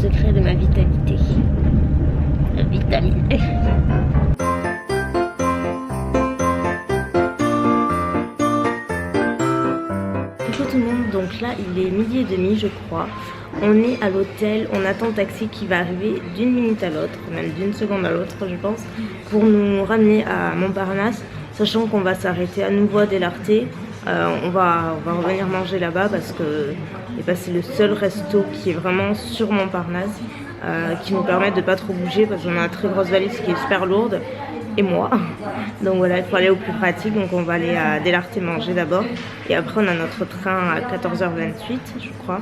secret de ma vitalité. La vitamine. Coucou tout le monde, donc là il est 12h30 je crois. On est à l'hôtel, on attend le taxi qui va arriver d'une minute à l'autre, même d'une seconde à l'autre je pense, pour nous ramener à Montparnasse, sachant qu'on va s'arrêter à nouveau à Delarté. On va revenir manger là-bas parce que c'est le seul resto qui est vraiment sur Montparnasse, qui nous permet de pas trop bouger parce qu'on a une très grosse valise qui est super lourde, et moi. Donc voilà, il faut aller au plus pratique, donc on va aller à Delarté manger d'abord, et après on a notre train à 14h28 je crois.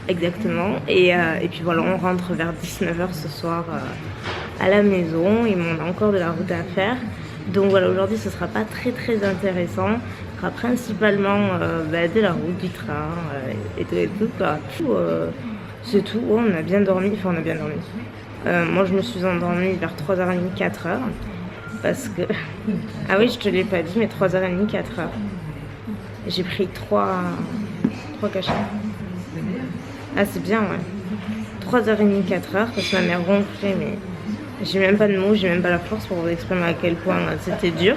Exactement, et puis voilà, on rentre vers 19h ce soir à la maison, et on a encore de la route à faire. Donc voilà, aujourd'hui ce sera pas très intéressant, ce sera principalement de la route, du train et tout quoi. C'est tout, ouais, on a bien dormi, enfin on a bien dormi. Moi je me suis endormie vers 3h30, 4h, parce que... ah oui, je te l'ai pas dit, mais 3h30, 4h. J'ai pris 3 cachets. Ah c'est bien, ouais. 3h30, 4h, parce que ma mère ronflait, mais j'ai même pas de mots, j'ai même pas la force pour vous exprimer à quel point c'était dur.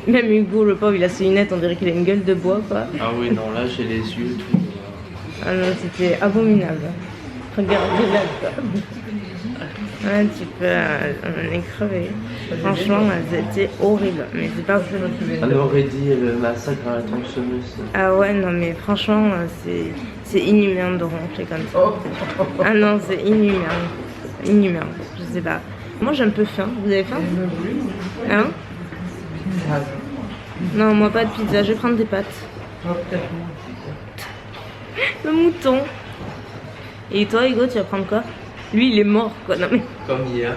Même Hugo, le pauvre, il a ses lunettes, on dirait qu'il a une gueule de bois, quoi. Ah oui, non, là j'ai les yeux tout. Ah non, c'était abominable. Regardez là, quoi. Un petit peu, on est crevé. Franchement, c'était horrible. Mais c'est pas plus. On aurait dit le massacre à la tronçonneuse. Ah ouais, non, mais franchement, c'est inhumain de ronfler comme ça. Ah non, c'est inhumain. Inhumain, je sais pas. Moi j'ai un peu faim. Vous avez faim? Hein? Non, moi pas de pizza, je vais prendre des pâtes. Le mouton. Et toi Hugo, tu vas prendre quoi? Lui il est mort quoi. Non mais... Comme hier.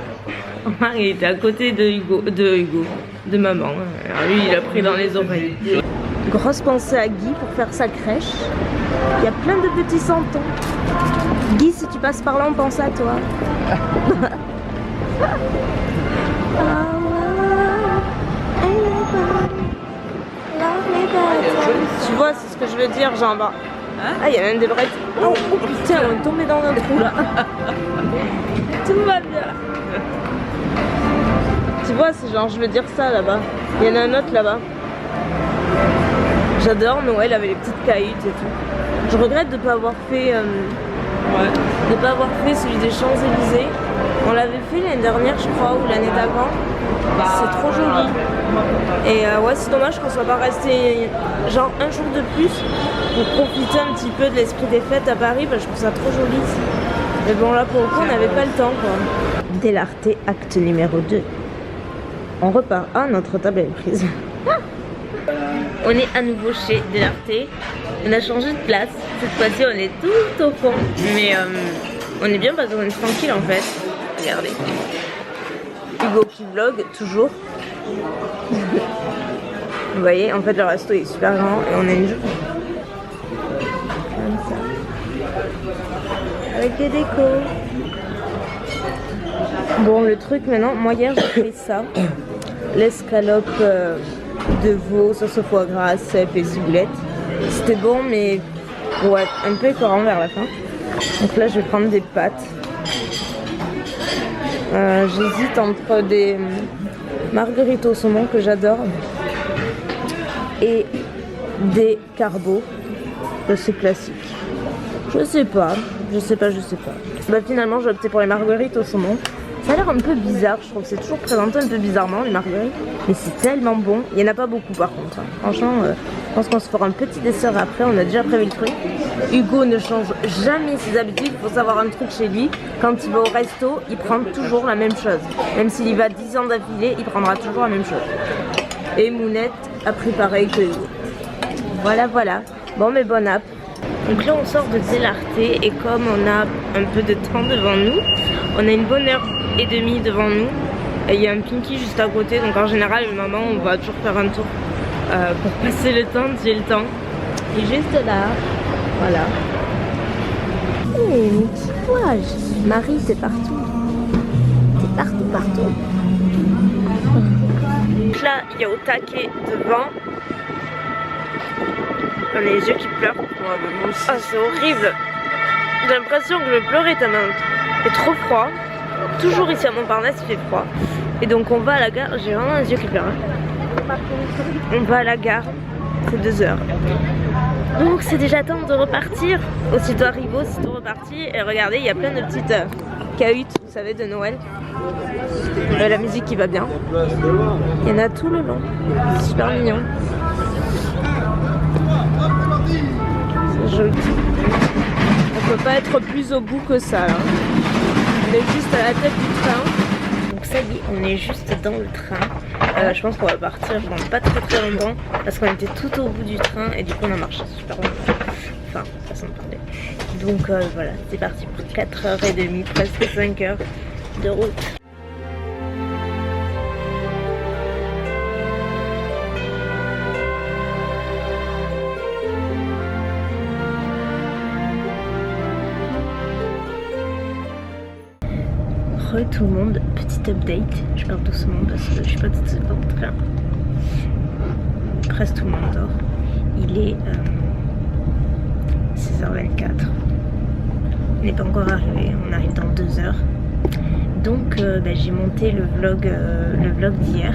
Il était à côté de maman. Alors lui il a pris dans les oreilles. Grosse pensée à Guy pour faire sa crèche. Il y a plein de petits santons. Guy, si tu passes par là, on pense à toi. Tu vois, c'est ce que je veux dire, genre bah. Ah, il y a même des brettes. Oh putain, on est tombé dans un trou là. Tout va bien. Tu vois, c'est genre, je veux dire ça là-bas. Il y en a un autre là-bas. J'adore Noël avec les petites cahutes et tout. Je regrette de ne pas avoir fait celui des Champs-Élysées. On l'avait fait l'année dernière je crois, ou l'année d'avant. C'est trop joli. Et ouais, c'est dommage qu'on soit pas resté genre un jour de plus pour profiter un petit peu de l'esprit des fêtes à Paris, parce que je trouve ça trop joli ici. Mais bon là pour le coup on n'avait pas le temps quoi. Delarté, acte numéro 2. On repart. Ah, notre table est prise. On est à nouveau chez Delarté. On a changé de place. Cette fois-ci, on est tout au fond. Mais on est bien parce qu'on est tranquille en fait. Regardez. Hugo qui vlog, toujours. Vous voyez, en fait, le resto est super grand et on a une jolie. Comme ça. Avec des décos. Bon, le truc maintenant, moi hier j'ai fait ça. L'escalope de veau, sauce au foie gras, cèpe et ciboulette. C'était bon, mais ouais, un peu écœurant vers la fin. Donc là, je vais prendre des pâtes. J'hésite entre des marguerites au saumon que j'adore et des carbos. C'est classique. Je sais pas. Bah finalement, j'ai opté pour les marguerites au saumon. Ça a l'air un peu bizarre, je trouve que c'est toujours présenté un peu bizarrement les marguerites, mais c'est tellement bon. Il n'y en a pas beaucoup par contre. Franchement, je pense qu'on se fera un petit dessert après, on a déjà prévu le truc. Hugo ne change jamais ses habitudes, il faut savoir un truc chez lui. Quand il va au resto, il prend toujours la même chose. Même s'il y va 10 ans d'affilée, il prendra toujours la même chose. Et Mounette a pris pareil que Hugo. Voilà. Bon mais bonne app. Donc là on sort de Delarté et comme on a un peu de temps devant nous, on a une bonne heure et demie devant nous et il y a un Pinky juste à côté, donc en général maman on va toujours faire un tour pour passer le temps, j'ai le temps. Et juste là, voilà. Hey, mon petit poage. Marie, t'es partout. T'es partout. Donc là, il y a au taquet devant. On a les yeux qui pleurent. Oh, c'est horrible. J'ai l'impression que je vais pleurer tellement. Il fait trop froid. Toujours ici à Montparnasse, il fait froid. Et donc on va à la gare. J'ai vraiment un yeux qui pleure. On va à la gare. C'est 2 heures. Donc c'est déjà temps de repartir. Aussitôt arrivé, aussitôt reparti. Et regardez, il y a plein de petites cahutes, vous savez, de Noël. La musique qui va bien. Il y en a tout le long. C'est super mignon. C'est joli. On peut pas être plus au bout que ça. Hein. On est juste à la tête du train. Donc ça y est, on est juste dans le train. Je pense qu'on va partir dans pas très longtemps parce qu'on était tout au bout du train et du coup on a marché super longtemps. Enfin, façon de parler. Donc voilà, c'est parti pour 4h30, presque 5h de route. Re tout le monde, petit update, je parle doucement parce que je suis pas toute seule dans le train. Presque tout le monde dort. Il est 6h24. On n'est pas encore arrivé, on arrive dans 2 heures. Donc j'ai monté le vlog d'hier,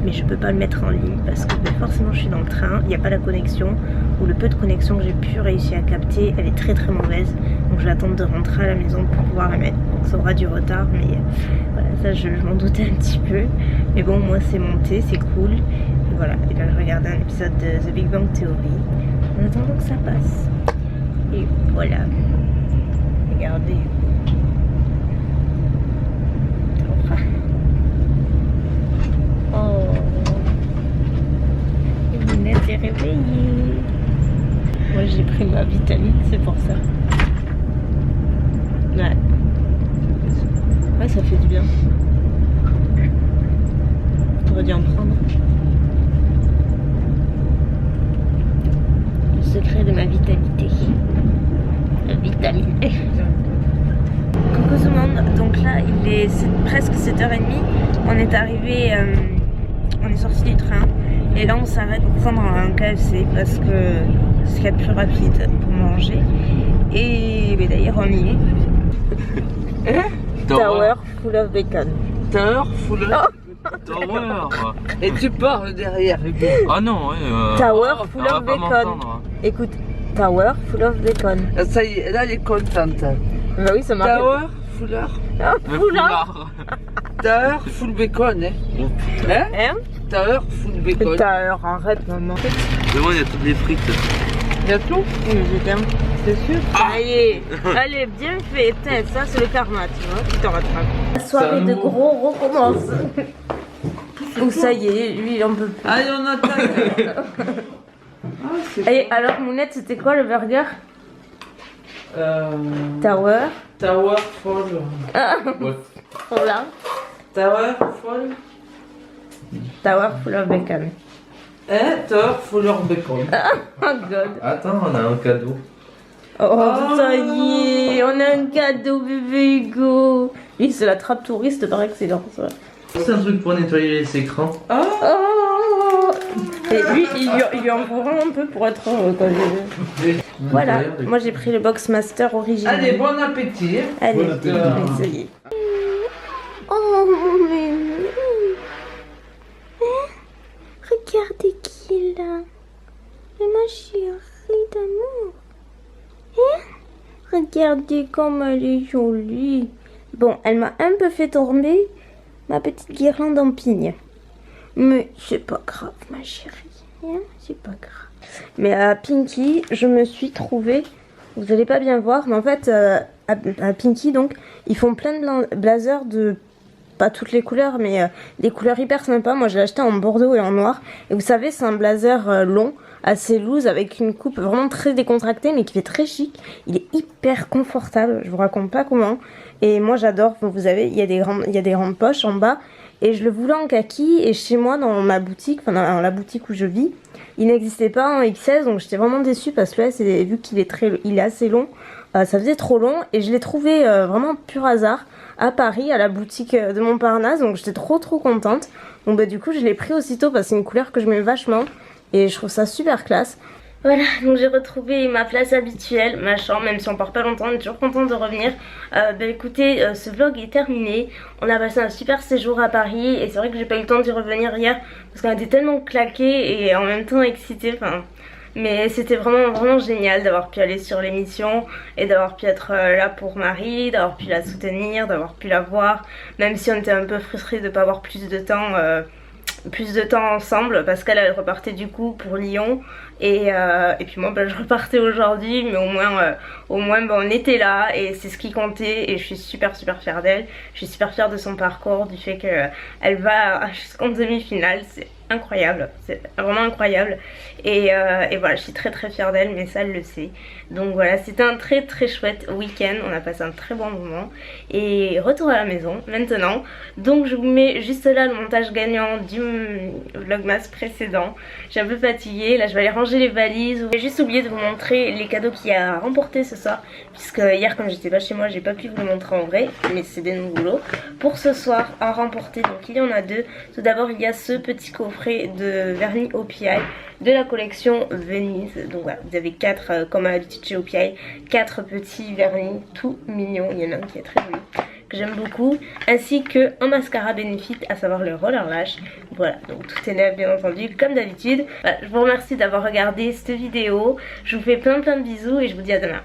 mais je peux pas le mettre en ligne parce que forcément je suis dans le train, il n'y a pas la connexion, ou le peu de connexion que j'ai pu réussir à capter, elle est très mauvaise. Donc je vais attendre de rentrer à la maison pour pouvoir la mettre. Donc ça aura du retard, mais voilà, ça je m'en doutais un petit peu. Mais bon, moi c'est monté, c'est cool. Et voilà, et là je regardais un épisode de The Big Bang Theory en attendant que ça passe. Et voilà. Regardez. Oh. Et Minette est réveillée. Moi j'ai pris ma vitamine, c'est pour ça. Ouais. Ouais, ça fait du bien. J'aurais dû en prendre. Le secret de ma vitalité. La vitamine E. Coucou tout le monde, donc là il est presque 7h30. On est arrivé, on est sorti du train. Et là on s'arrête pour prendre un KFC parce que c'est ce qu'il y a de plus rapide pour manger. Et d'ailleurs on y est. Tower full of bacon. Tower full of Tower. Et tu parles derrière. Ah non, Tower full of bacon. Écoute, Tower full of bacon. Ça y est, là elle est contente. Bah oui, ça marche. Tower full of. Tower full bacon, hein? Tower full bacon. Tower, arrête maman. Devant il y a toutes les frites. Il y a tout? Oui, j'ai bien. C'est sûr. Allez, bien fait. Ça c'est le karma, tu vois, qui te rattrape. La soirée de gros recommence. Ou ça y est, lui il en peut plus. Allez, on attaque. Et alors Mounette, c'était quoi le burger? Tower. Tower full. Voilà. Tower full. Tower full of bacon. Tower full of bacon. Oh god. Attends, on a un cadeau. Oh, ça y est, on a un cadeau bébé Hugo. Lui c'est la trappe touriste par excellence. C'est un truc pour nettoyer les écrans. Oh. Et lui il lui en faut vraiment un peu pour être quand je... Voilà, moi j'ai pris le Box Master original. Allez, bon appétit. Allez, bon appétit. ça y est. Oh mon bébé. Regardez qui est là. Mais ma chérie d'amour. Regardez comme elle est jolie. Bon, elle m'a un peu fait tomber ma petite guirlande en pigne. Mais c'est pas grave, ma chérie. C'est pas grave. Mais à Pinky, je me suis trouvée... Vous allez pas bien voir, mais en fait, à Pinky, donc, ils font plein de blazers de... Pas toutes les couleurs, mais des couleurs hyper sympas. Moi, je l'ai acheté en bordeaux et en noir. Et vous savez, c'est un blazer long, assez loose, avec une coupe vraiment très décontractée, mais qui fait très chic. Il est hyper confortable, je vous raconte pas comment. Et moi, j'adore. Vous savez, il y a des grandes poches en bas. Et je le voulais en kaki. Et chez moi, dans ma boutique, enfin dans la boutique où je vis, il n'existait pas en XS. Donc, j'étais vraiment déçue parce que là, vu qu'il est assez long, ça faisait trop long. Et je l'ai trouvé vraiment pur hasard à Paris, à la boutique de Montparnasse, donc j'étais trop contente. Donc du coup je l'ai pris aussitôt parce que c'est une couleur que je mets vachement et je trouve ça super classe. Voilà, donc j'ai retrouvé ma place habituelle, ma chambre, même si on part pas longtemps, on est toujours content de revenir. Écoutez, ce vlog est terminé. On a passé un super séjour à Paris et c'est vrai que j'ai pas eu le temps d'y revenir hier parce qu'on était tellement claqués et en même temps excités. Enfin, mais c'était vraiment génial d'avoir pu aller sur l'émission et d'avoir pu être là pour Marie, d'avoir pu la soutenir, d'avoir pu la voir, même si on était un peu frustrés de ne pas avoir plus de temps ensemble parce qu'elle elle repartait du coup pour Lyon et puis moi je repartais aujourd'hui, mais au moins on était là et c'est ce qui comptait et je suis super fière d'elle. Je suis super fière de son parcours, du fait qu'elle va jusqu'en demi-finale. C'est incroyable, c'est vraiment incroyable et voilà, je suis très fière d'elle, mais ça elle le sait. Donc voilà, c'était un très chouette week-end, on a passé un très bon moment et retour à la maison maintenant. Donc je vous mets juste là le montage gagnant du vlogmas précédent. Je suis un peu fatiguée, là je vais aller ranger les valises. J'ai juste oublié de vous montrer les cadeaux qu'il y a à remporter ce soir, puisque hier quand j'étais pas chez moi j'ai pas pu vous le montrer en vrai, mais c'est des nouveaux pour ce soir à remporter. Donc il y en a deux. Tout d'abord il y a ce petit coffret de vernis OPI de la collection Venise. Donc voilà, vous avez 4 comme à l'habitude chez OPI, 4 petits vernis tout mignons. Il y en a un qui est très joli, que j'aime beaucoup, ainsi que un mascara Benefit, à savoir le Roller Lash. Voilà, donc tout est neuf bien entendu comme d'habitude. Voilà, je vous remercie d'avoir regardé cette vidéo, je vous fais plein de bisous et je vous dis à demain.